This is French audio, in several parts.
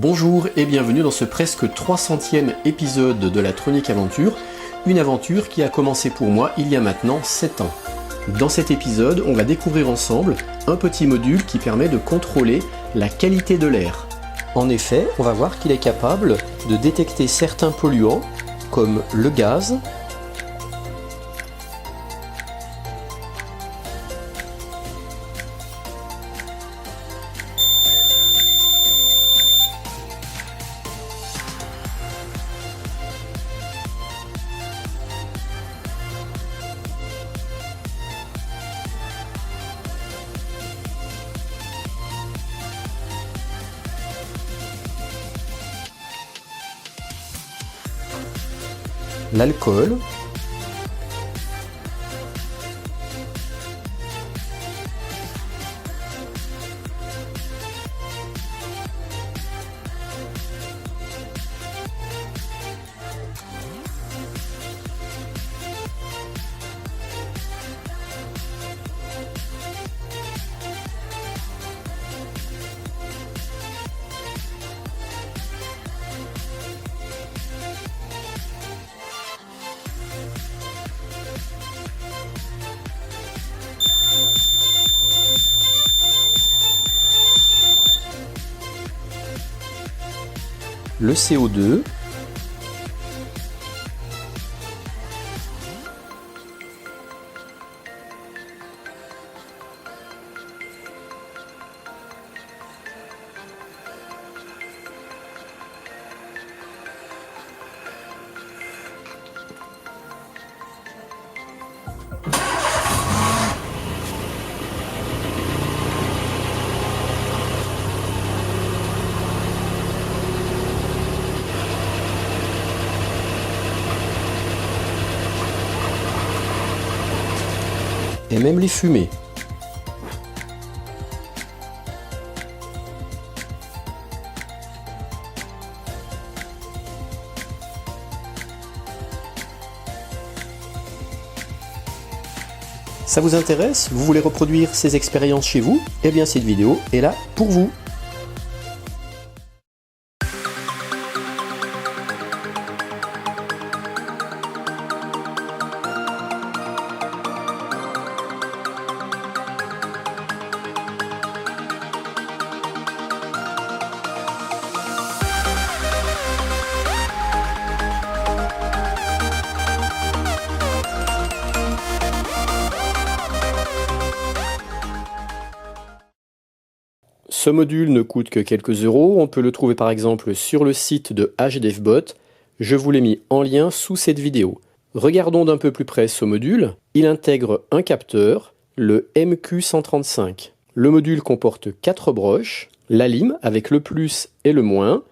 Bonjour et bienvenue dans ce presque 300e épisode de la Tronic Aventure, une aventure qui a commencé pour moi il y a maintenant 7 ans. Dans cet épisode, on va découvrir ensemble un petit module qui permet de contrôler la qualité de l'air. En effet, on va voir qu'il est capable de détecter certains polluants comme le gaz, l'alcool, le CO2, et même les fumées. Ça vous intéresse? Vous voulez reproduire ces expériences chez vous? Eh bien cette vidéo est là pour vous. Ce module ne coûte que quelques euros, on peut le trouver par exemple sur le site de HDFBot, je vous l'ai mis en lien sous cette vidéo. Regardons d'un peu plus près ce module, il intègre un capteur, le MQ135. Le module comporte 4 broches, la lime avec le plus et le moins,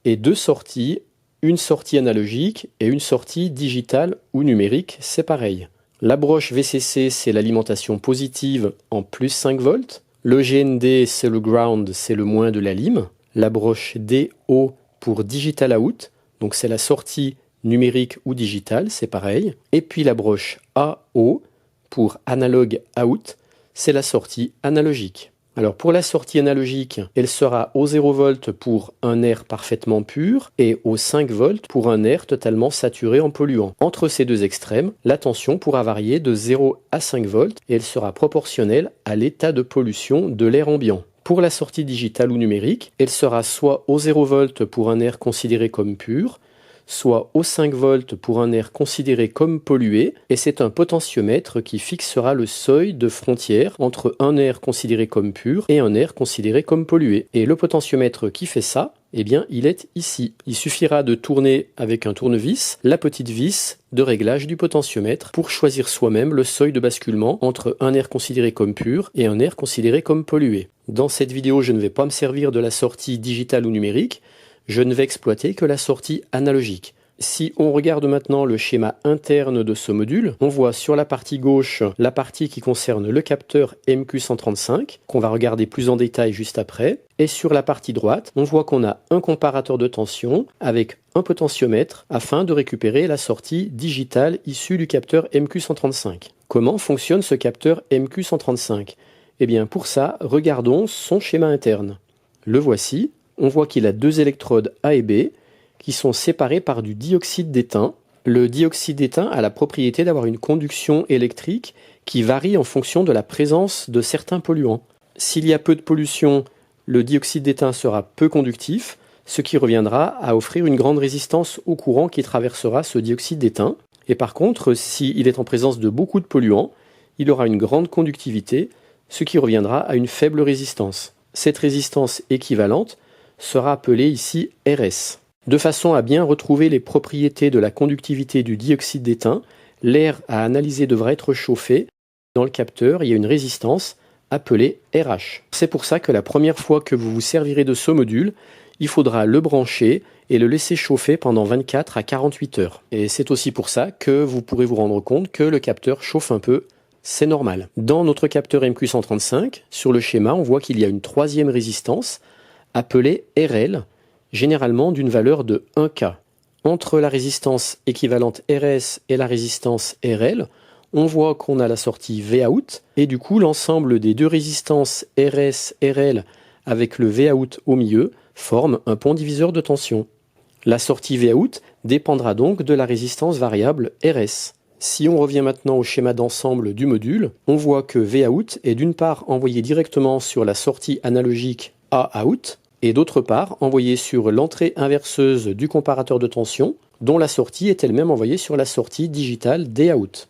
et 2 sorties, une sortie analogique et une sortie digitale ou numérique, c'est pareil. La broche VCC c'est l'alimentation positive en plus 5 volts. Le GND, c'est le ground, c'est le moins de la lime. La broche DO pour digital out, donc c'est la sortie numérique ou digitale, c'est pareil. Et puis la broche AO pour analog out, c'est la sortie analogique. Alors pour la sortie analogique, elle sera au 0 V pour un air parfaitement pur et au 5 V pour un air totalement saturé en polluants. Entre ces deux extrêmes, la tension pourra varier de 0 à 5 V et elle sera proportionnelle à l'état de pollution de l'air ambiant. Pour la sortie digitale ou numérique, elle sera soit au 0 V pour un air considéré comme pur, soit au 5 V pour un air considéré comme pollué, et c'est un potentiomètre qui fixera le seuil de frontière entre un air considéré comme pur et un air considéré comme pollué. Et le potentiomètre qui fait ça, eh bien, il est ici. Il suffira de tourner avec un tournevis la petite vis de réglage du potentiomètre pour choisir soi-même le seuil de basculement entre un air considéré comme pur et un air considéré comme pollué. Dans cette vidéo, je ne vais pas me servir de la sortie digitale ou numérique, je ne vais exploiter que la sortie analogique. Si on regarde maintenant le schéma interne de ce module, on voit sur la partie gauche la partie qui concerne le capteur MQ135, qu'on va regarder plus en détail juste après. Et sur la partie droite, on voit qu'on a un comparateur de tension avec un potentiomètre afin de récupérer la sortie digitale issue du capteur MQ135. Comment fonctionne ce capteur MQ135? Eh bien pour ça, regardons son schéma interne. Le voici. On voit qu'il a deux électrodes A et B qui sont séparées par du dioxyde d'étain. Le dioxyde d'étain a la propriété d'avoir une conduction électrique qui varie en fonction de la présence de certains polluants. S'il y a peu de pollution, le dioxyde d'étain sera peu conductif, ce qui reviendra à offrir une grande résistance au courant qui traversera ce dioxyde d'étain. Et par contre, s'il est en présence de beaucoup de polluants, il aura une grande conductivité, ce qui reviendra à une faible résistance. Cette résistance équivalente sera appelée ici RS. De façon à bien retrouver les propriétés de la conductivité du dioxyde d'étain, l'air à analyser devra être chauffé. Dans le capteur, il y a une résistance appelée RH. C'est pour ça que la première fois que vous vous servirez de ce module, il faudra le brancher et le laisser chauffer pendant 24 à 48 heures. Et c'est aussi pour ça que vous pourrez vous rendre compte que le capteur chauffe un peu, c'est normal. Dans notre capteur MQ135, sur le schéma, on voit qu'il y a une troisième résistance appelée RL, généralement d'une valeur de 1K. Entre la résistance équivalente RS et la résistance RL, on voit qu'on a la sortie Vout, et du coup l'ensemble des deux résistances RS-RL avec le Vout au milieu forme un pont diviseur de tension. La sortie Vout dépendra donc de la résistance variable RS. Si on revient maintenant au schéma d'ensemble du module, on voit que Vout est d'une part envoyé directement sur la sortie analogique Aout, et d'autre part envoyé sur l'entrée inverseuse du comparateur de tension, dont la sortie est elle-même envoyée sur la sortie digitale Dout.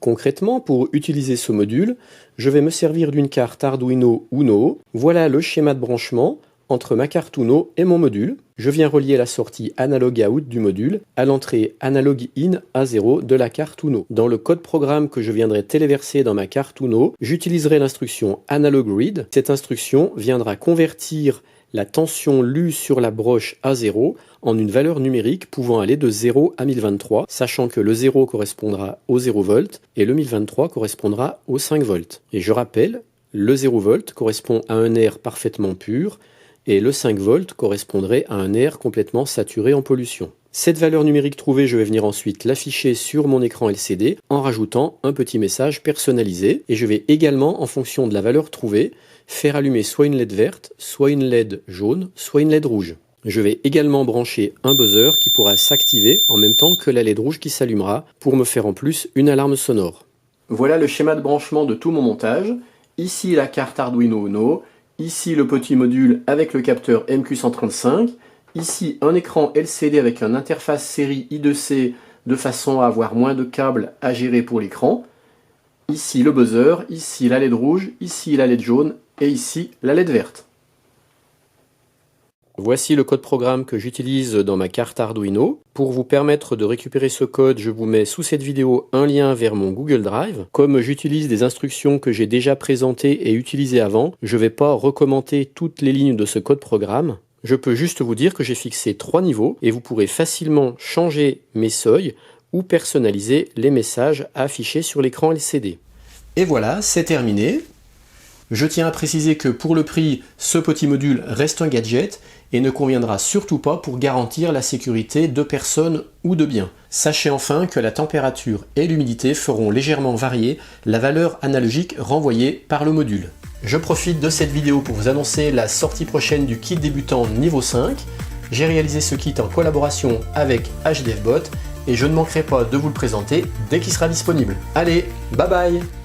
Concrètement, pour utiliser ce module, je vais me servir d'une carte Arduino Uno. Voilà le schéma de branchement entre ma carte Uno et mon module. Je viens relier la sortie Analog Out du module à l'entrée Analog In A0 de la carte Uno. Dans le code programme que je viendrai téléverser dans ma carte Uno, j'utiliserai l'instruction Analog Read. Cette instruction viendra convertir la tension lue sur la broche A0 en une valeur numérique pouvant aller de 0 à 1023, sachant que le 0 correspondra au 0 V et le 1023 correspondra au 5 V. Et je rappelle, le 0 V correspond à un air parfaitement pur et le 5 V correspondrait à un air complètement saturé en pollution. Cette valeur numérique trouvée, je vais venir ensuite l'afficher sur mon écran LCD en rajoutant un petit message personnalisé, et je vais également, en fonction de la valeur trouvée, faire allumer soit une LED verte, soit une LED jaune, soit une LED rouge. Je vais également brancher un buzzer qui pourra s'activer en même temps que la LED rouge qui s'allumera pour me faire en plus une alarme sonore. Voilà le schéma de branchement de tout mon montage. Ici la carte Arduino Uno, ici le petit module avec le capteur MQ135, ici un écran LCD avec une interface série I2C de façon à avoir moins de câbles à gérer pour l'écran. Ici le buzzer, ici la LED rouge, ici la LED jaune et ici la LED verte. Voici le code programme que j'utilise dans ma carte Arduino. Pour vous permettre de récupérer ce code, je vous mets sous cette vidéo un lien vers mon Google Drive. Comme j'utilise des instructions que j'ai déjà présentées et utilisées avant, je ne vais pas recommenter toutes les lignes de ce code programme. Je peux juste vous dire que j'ai fixé 3 niveaux et vous pourrez facilement changer mes seuils ou personnaliser les messages affichés sur l'écran LCD. Et voilà, c'est terminé. Je tiens à préciser que pour le prix, ce petit module reste un gadget et ne conviendra surtout pas pour garantir la sécurité de personnes ou de biens. Sachez enfin que la température et l'humidité feront légèrement varier la valeur analogique renvoyée par le module. Je profite de cette vidéo pour vous annoncer la sortie prochaine du kit débutant niveau 5. J'ai réalisé ce kit en collaboration avec HDFBot et je ne manquerai pas de vous le présenter dès qu'il sera disponible. Allez, bye bye!